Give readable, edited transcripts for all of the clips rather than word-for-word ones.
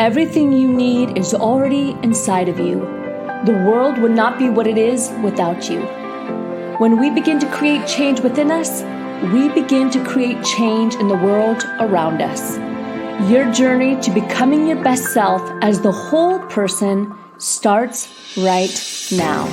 Everything you need is already inside of you. The world would not be what it is without you. When we begin to create change within us, we begin to create change in the world around us. Your journey to becoming your best self as the whole person starts right now.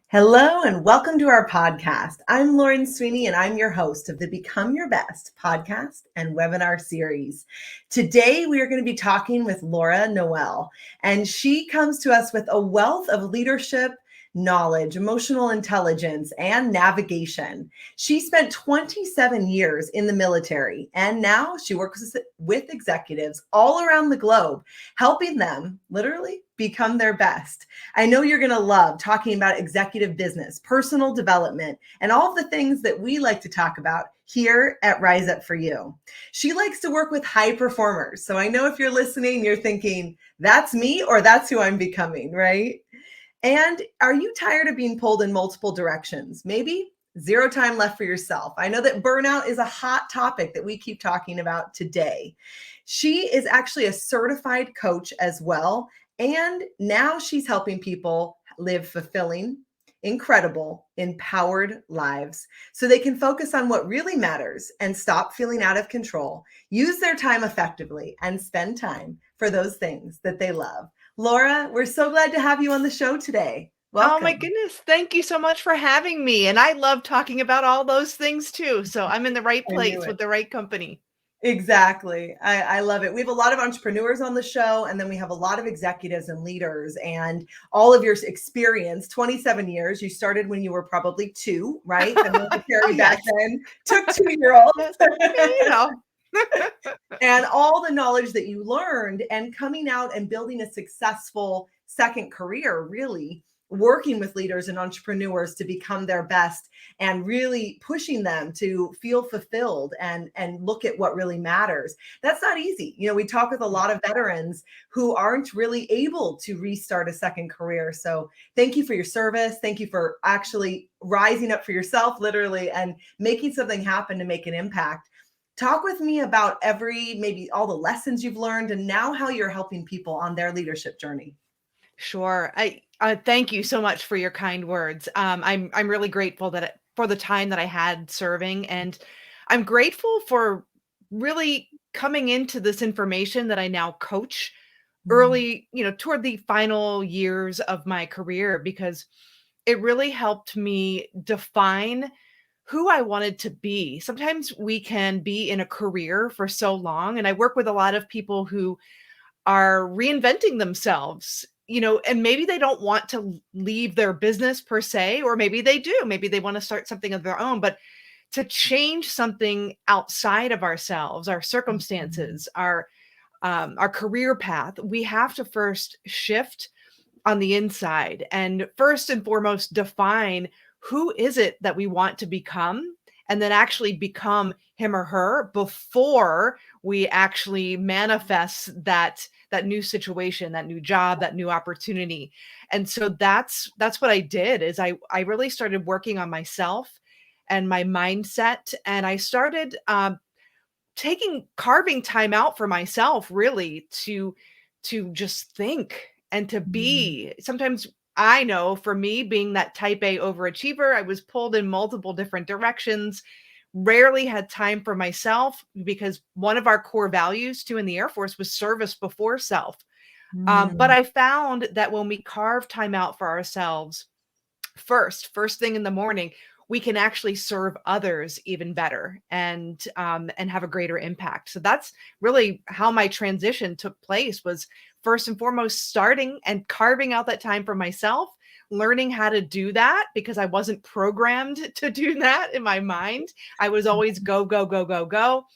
Hello and welcome to our podcast. I'm Lauren Sweeney and I'm your host of the Become Your Best podcast and webinar series. Today we are going to be talking with Noel, and she comes to us with a wealth of leadership, knowledge, emotional intelligence, and navigation. She spent 27 years in the military, and now she works with executives all around the globe, helping them literally become their best. I know you're going to love talking about executive business, personal development, and all the things that we like to talk about here at Rise Up For You. She likes to work with high performers. So I know if you're listening, you're thinking, that's me or that's who I'm becoming, right? And are you tired of being pulled in multiple directions? Maybe zero time left for yourself. I know that burnout is a hot topic that we keep talking about today. She is actually a certified coach as well. And now she's helping people live fulfilling, incredible, empowered lives so they can focus on what really matters and stop feeling out of control, use their time effectively, and spend time for those things that they love. Laura, we're so glad to have you on the show today. Welcome. Oh my goodness. Thank you so much for having me. And I love talking about all those things too. So I'm in the right place with the right company. Exactly. I love it. We have a lot of entrepreneurs on the show, and then we have a lot of executives and leaders, and all of your experience, 27 years. You started when you were probably 2, right? The military back then took 2-year-olds. And all the knowledge that you learned and coming out and building a successful second career, really working with leaders and entrepreneurs to become their best and really pushing them to feel fulfilled and look at what really matters. That's not easy. You know, we talk with a lot of veterans who aren't really able to restart a second career. So thank you for your service. Thank you for actually rising up for yourself, literally, and making something happen to make an impact. Talk with me about maybe all the lessons you've learned and now how you're helping people on their leadership journey. Sure. I thank you so much for your kind words. I'm really grateful for the time that I had serving, and I'm grateful for really coming into this information that I now coach early, toward the final years of my career, because it really helped me define who I wanted to be. Sometimes we can be in a career for so long, and I work with a lot of people who are reinventing themselves, and maybe they don't want to leave their business per se, or maybe they do. Maybe they want to start something of their own, but to change something outside of ourselves, our circumstances, our career path, we have to first shift on the inside and first and foremost define who is it that we want to become, and then actually become him or her before we actually manifest that new situation, that new job, that new opportunity. And so that's what I did, is I really started working on myself and my mindset, and I started carving time out for myself, really, to just think and to be. Sometimes, I know, for me, being that type A overachiever, I was pulled in multiple different directions, rarely had time for myself, because one of our core values too in the Air Force was service before self. But I found that when we carve time out for ourselves first thing in the morning, we can actually serve others even better and have a greater impact. So that's really how my transition took place, was first and foremost starting and carving out that time for myself, learning how to do that, because I wasn't programmed to do that in my mind. I was always go, go, go, go, go.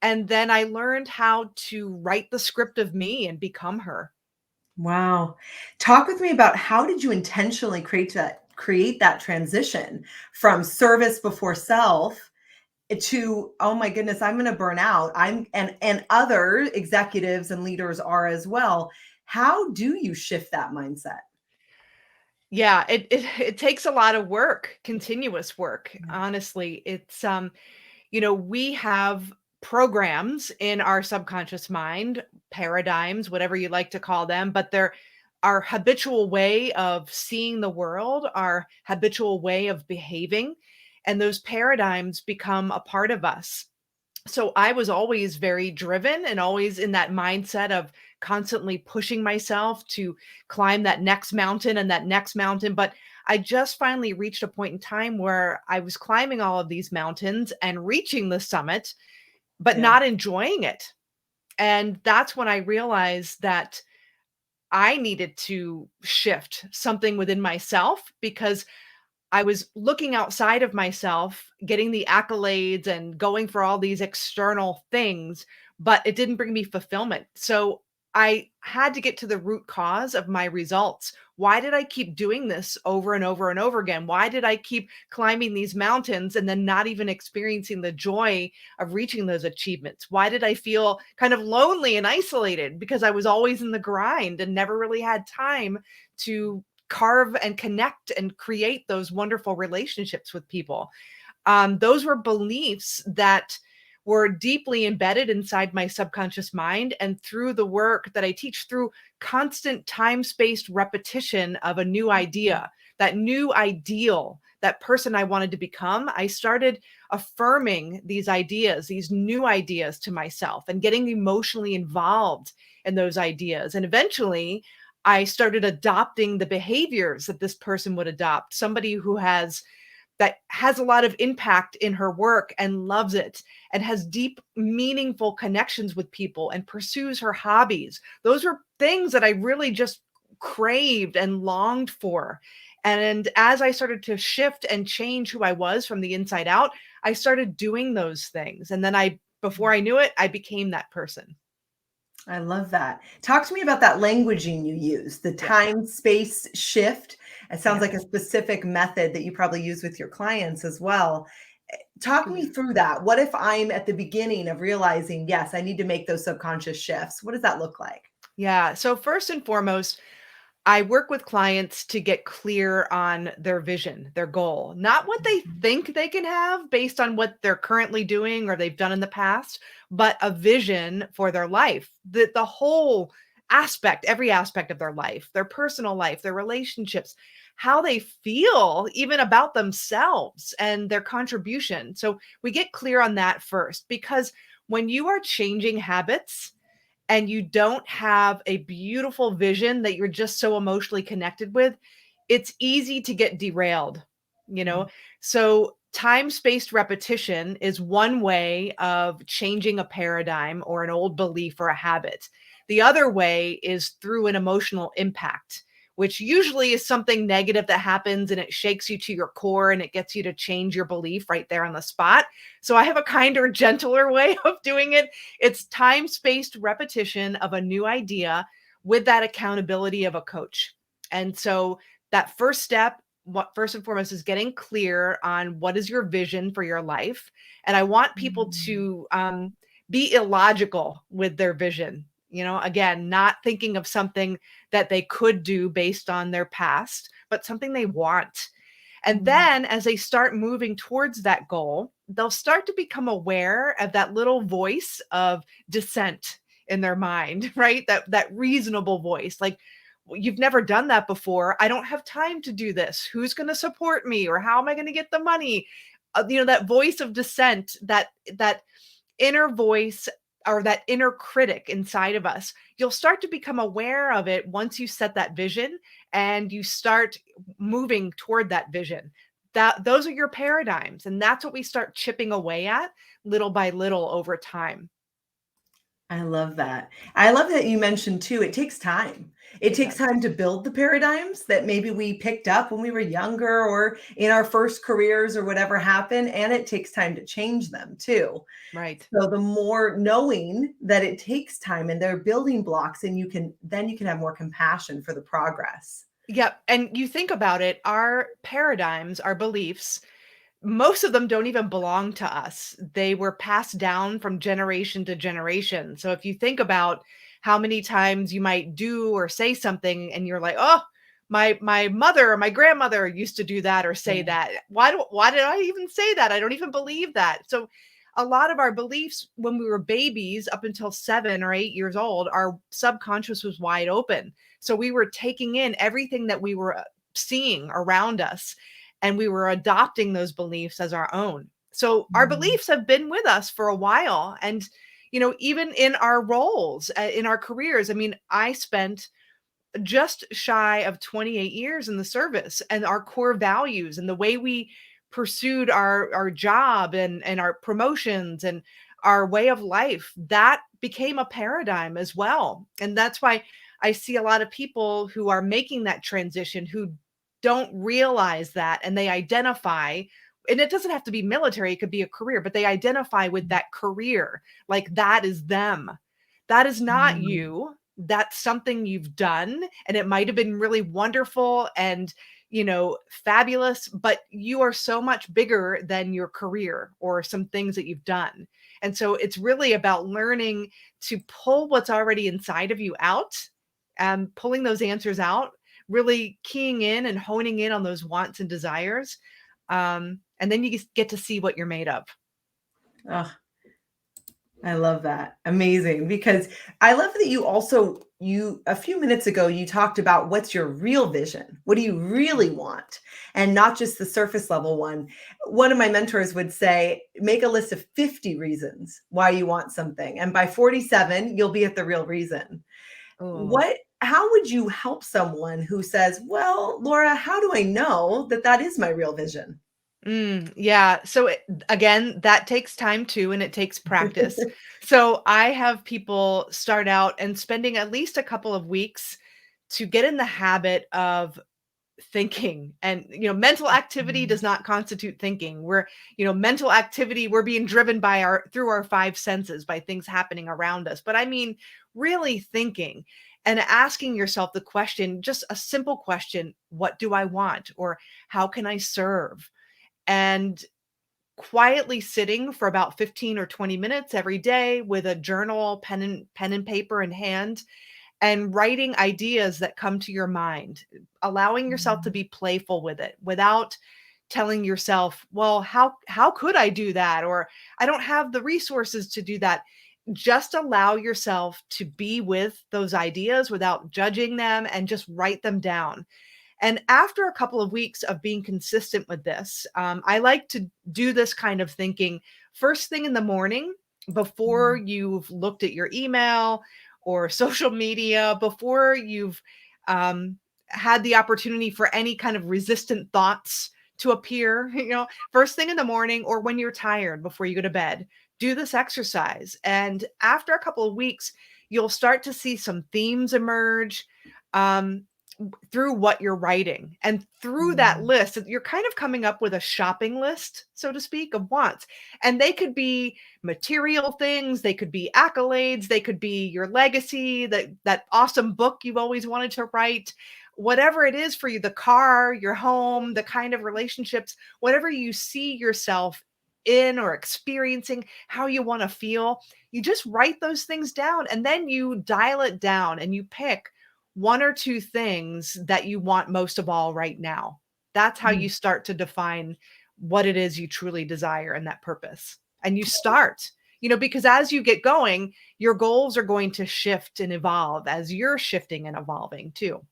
And then I learned how to write the script of me and become her. Wow. Talk with me about, how did you intentionally create that transition from service before self to, oh my goodness, I'm going to burn out. And other executives and leaders are as well. How do you shift that mindset? Yeah, it takes a lot of work, continuous work. Honestly, it's we have programs in our subconscious mind, paradigms, whatever you like to call them, but they're our habitual way of seeing the world, our habitual way of behaving, and those paradigms become a part of us. So I was always very driven and always in that mindset of constantly pushing myself to climb that next mountain and that next mountain. But I just finally reached a point in time where I was climbing all of these mountains and reaching the summit, but Yeah. not enjoying it. And that's when I realized that I needed to shift something within myself because I was looking outside of myself, getting the accolades and going for all these external things, but it didn't bring me fulfillment. So I had to get to the root cause of my results. Why did I keep doing this over and over and over again? Why did I keep climbing these mountains and then not even experiencing the joy of reaching those achievements? Why did I feel kind of lonely and isolated? Because I was always in the grind and never really had time to carve and connect and create those wonderful relationships with people. Those were beliefs that were deeply embedded inside my subconscious mind. And through the work that I teach, through constant time spaced repetition of a new idea, that new ideal, that person I wanted to become, I started affirming these ideas, these new ideas to myself and getting emotionally involved in those ideas. And eventually, I started adopting the behaviors that this person would adopt, somebody who has that has a lot of impact in her work and loves it and has deep, meaningful connections with people and pursues her hobbies. Those were things that I really just craved and longed for. And as I started to shift and change who I was from the inside out, I started doing those things. And then before I knew it, I became that person. I love that. Talk to me about that languaging you use, the Yeah. time space shift. It sounds like a Yes. specific method that you probably use with your clients as well. Talk me Yeah. through that. What if I'm at the beginning of realizing, yes, I need to make those subconscious shifts? What does that look like? Yeah. So first and foremost, I work with clients to get clear on their vision, their goal, not what they think they can have based on what they're currently doing or they've done in the past, but a vision for their life, the whole aspect, every aspect of their life, their personal life, their relationships, how they feel even about themselves and their contribution. So we get clear on that first because when you are changing habits, and you don't have a beautiful vision that you're just so emotionally connected with, it's easy to get derailed, you know? Mhm. So time-spaced repetition is one way of changing a paradigm or an old belief or a habit. The other way is through an emotional impact, which usually is something negative that happens and it shakes you to your core and it gets you to change your belief right there on the spot. So I have a kinder, gentler way of doing it. It's time spaced repetition of a new idea with that accountability of a coach. And so that first step, what first and foremost is getting clear on what is your vision for your life. And I want people to be illogical with their vision. Again, not thinking of something that they could do based on their past, but something they want. And Mhm. then as they start moving towards that goal, they'll start to become aware of that little voice of dissent in their mind, right? That reasonable voice. Like, "Well, you've never done that before. I don't have time to do this. Who's going to support me or how am I going to get the money?" That voice of dissent, that inner voice or that inner critic inside of us, you'll start to become aware of it once you set that vision and you start moving toward that vision. Those are your paradigms, and that's what we start chipping away at little by little over time. I love that. I love that you mentioned too, it takes time. It It takes does. time to build the paradigms that maybe we picked up when we were younger or in our first careers or whatever happened. And it takes time to change them too. Right. So the more knowing that it takes time and they're building blocks, and you can have more compassion for the progress. Yep. And you think about it, our paradigms, our beliefs, most of them don't even belong to us. They were passed down from generation to generation. So if you think about how many times you might do or say something and you're like, "Oh, my mother or my grandmother used to do that or say Yeah. that. Why did I even say that? I don't even believe that." So a lot of our beliefs when we were babies up until 7 or 8 years old, our subconscious was wide open. So we were taking in everything that we were seeing around us, and we were adopting those beliefs as our own. So our Mhm. beliefs have been with us for a while. And, even in our roles, in our careers, I mean, I spent just shy of 28 years in the service, and our core values and the way we pursued our job and our promotions and our way of life, that became a paradigm as well. And that's why I see a lot of people who are making that transition who don't realize that, and they identify, and it doesn't have to be military, it could be a career, but they identify with that career, like that is them. That is not Mhm. you. That's something you've done, and it might have been really wonderful and, fabulous, but you are so much bigger than your career or some things that you've done. And so it's really about learning to pull what's already inside of you out, pulling those answers out, really keying in and honing in on those wants and desires. And then you get to see what you're made of. Oh, I love that. Amazing. Because I love that you a few minutes ago you talked about what's your real vision? What do you really want? And not just the surface level one. One of my mentors would say, make a list of 50 reasons why you want something. And by 47, you'll be at the real reason. Oh. How would you help someone who says, well, Laura, how do I know that that is my real vision? Yeah. So again, that takes time too, and it takes practice. So I have people start out and spending at least a couple of weeks to get in the habit of thinking. And mental activity Mhm. does not constitute thinking. Mental activity, we're being driven by our through our five senses, by things happening around us. But I mean really thinking and asking yourself the question, just a simple question: what do I want? Or how can I serve? And quietly sitting for about 15 or 20 minutes every day with a journal, pen and paper in hand, and writing ideas that come to your mind, allowing yourself to Mhm. be playful with it without telling yourself, well, how could I do that? Or I don't have the resources to do that. Just allow yourself to be with those ideas without judging them, and just write them down. And after a couple of weeks of being consistent with this, I like to do this kind of thinking first thing in the morning, before Mhm. you've looked at your email or social media, before you've had the opportunity for any kind of resistant thoughts to appear, first thing in the morning or when you're tired before you go to bed. Do this exercise. And after a couple of weeks, you'll start to see some themes emerge. Um, through what you're writing, and through that Mhm. list you're kind of coming up with a shopping list, so to speak, of wants. And they could be material things, they could be accolades, they could be your legacy, that awesome book you've always wanted to write, whatever it is for you, the car, your home, the kind of relationships, whatever you see yourself in or experiencing, how you want to feel. You just write those things down, and then you dial it down and you pick one or two things that you want most of all right now. That's how you start to define what it is you truly desire and that purpose. And you start, because as you get going, your goals are going to shift and evolve as you're shifting and evolving too.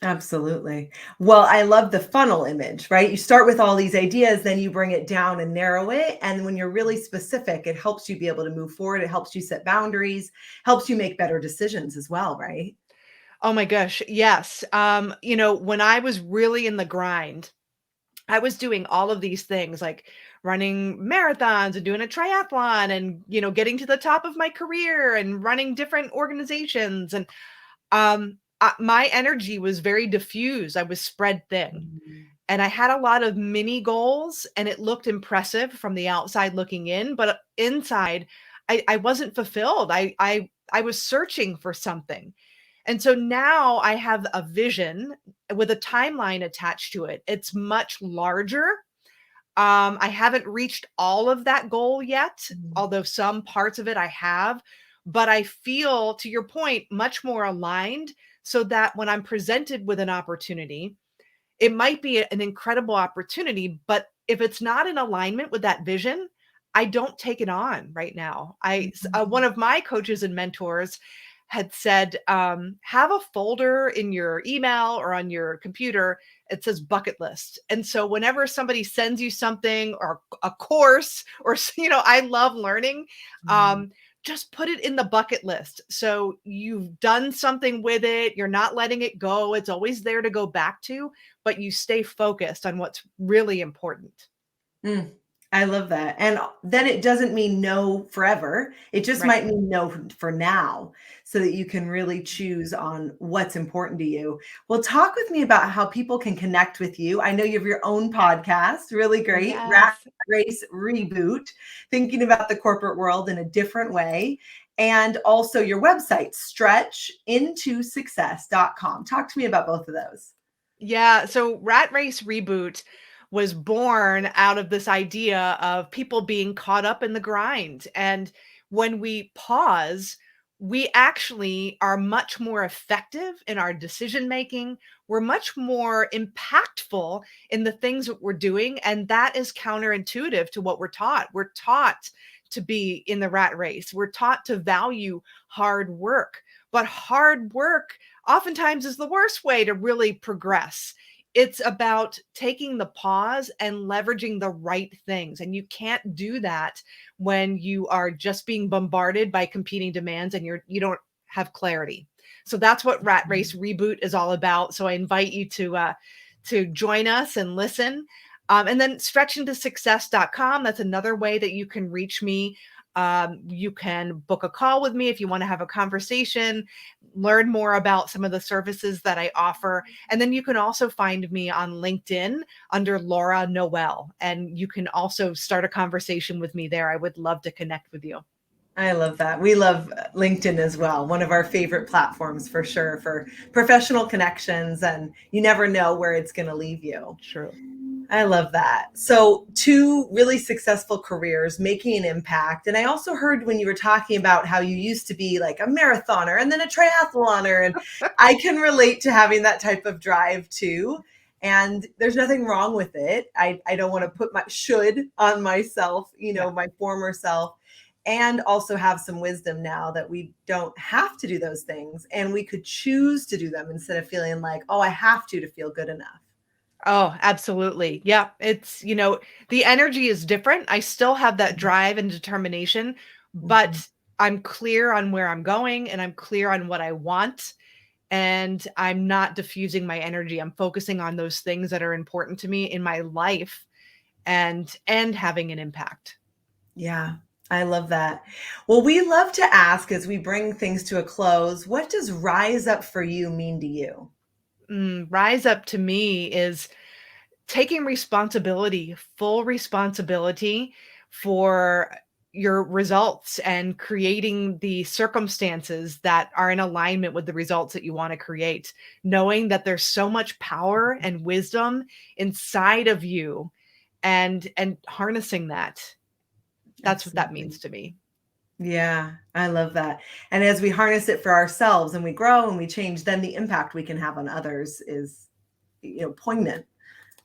Absolutely. Well, I love the funnel image, right? You start with all these ideas, then you bring it down and narrow it. And when you're really specific, it helps you be able to move forward. It helps you set boundaries, helps you make better decisions as well, right? Oh my gosh, yes. When I was really in the grind, I was doing all of these things like running marathons and doing a triathlon and, getting to the top of my career and running different organizations. And my energy was very diffused. I was spread thin. Mhm. And I had a lot of mini goals, and it looked impressive from the outside looking in, but inside I wasn't fulfilled. I was searching for something. And so now I have a vision with a timeline attached to it. It's much larger. I haven't reached all of that goal yet, Mhm. although some parts of it I have, but I feel, to your point, much more aligned, so that when I'm presented with an opportunity, it might be an incredible opportunity, but if it's not in alignment with that vision, I don't take it on right now. One of my coaches and mentors had said, have a folder in your email or on your computer. It says bucket list. And so whenever somebody sends you something or a course or, I love learning, Mhm. just put it in the bucket list. So you've done something with it. You're not letting it go. It's always there to go back to, but you stay focused on what's really important. Mm, I love that. And then it doesn't mean no forever. It just Right. might mean no for now so that you can really choose on what's important to you. Well, talk with me about how people can connect with you. I know you have your own podcast, really great, Yes. Race Reboot, thinking about the corporate world in a different way. And also your website, stretchintosuccess.com. Talk to me about both of those. Yeah. So Rat Race Reboot was born out of this idea of people being caught up in the grind. And when we pause, we actually are much more effective in our decision making. We're much more impactful in the things that we're doing. And that is counterintuitive to what we're taught. We're taught to be in the rat race, we're taught to value hard work. But hard work oftentimes is the worst way to really progress. It's about taking the pause and leveraging the right things. And you can't do that when you are just being bombarded by competing demands and you don't have clarity. So that's what Rat Race Reboot is all about. So I invite you to join us and listen. And then stretchintosuccess.com. That's another way that you can reach me. You can book a call with me if you want to have a conversation, learn more about some of the services that I offer. And then you can also find me on LinkedIn under Laura Noel. And you can also start a conversation with me there. I would love to connect with you. I love that. We love LinkedIn as well. One of our favorite platforms for sure for professional connections, and you never know where it's going to leave you. True. I love that. So, two really successful careers making an impact. And I also heard when you were talking about how you used to be like a marathoner and then a triathloner. And I can relate to having that type of drive too. And there's nothing wrong with it. I don't want to put my should on myself, Yeah. my former self, and also have some wisdom now that we don't have to do those things and we could choose to do them instead of feeling like, oh, I have to feel good enough. Oh, absolutely. Yeah. It's, the energy is different. I still have that drive and determination, Mhm. but I'm clear on where I'm going and I'm clear on what I want. And I'm not diffusing my energy. I'm focusing on those things that are important to me in my life and having an impact. Yeah, I love that. Well, we love to ask as we bring things to a close, what does rise up for you mean to you? Rise up to me is taking responsibility, full responsibility for your results and creating the circumstances that are in alignment with the results that you want to create. Knowing that there's so much power and wisdom inside of you and harnessing that. That's what that Absolutely. means to me. Yeah, I love that. And as we harness it for ourselves and we grow and we change, then the impact we can have on others is, poignant.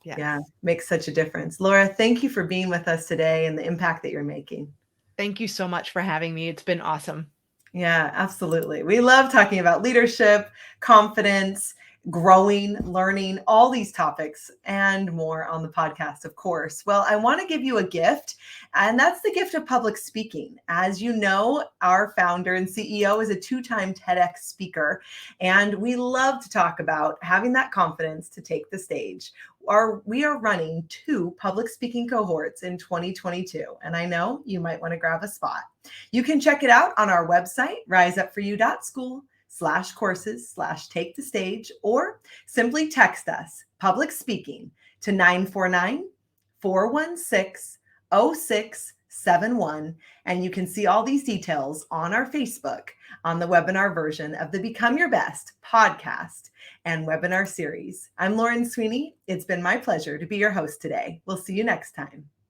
Yeah, Yes. makes such a difference. Laura, thank you for being with us today and the impact that you're making. Thank you so much for having me. It's been awesome. Yeah, absolutely. We love talking about leadership, confidence, growing, learning, all these topics and more on the podcast, of course. Well, I want to give you a gift, and that's the gift of public speaking. As you know, our founder and CEO is a two-time TEDx speaker, and we love to talk about having that confidence to take the stage. We are running 2 public speaking cohorts in 2022, and I know you might want to grab a spot. You can check it out on our website, riseupforyou.school/courses/take the stage, or simply text us public speaking to 949-416-0671. And you can see all these details on our Facebook on the webinar version of the Become Your Best podcast and webinar series. I'm Lauren Sweeney. It's been my pleasure to be your host today. We'll see you next time.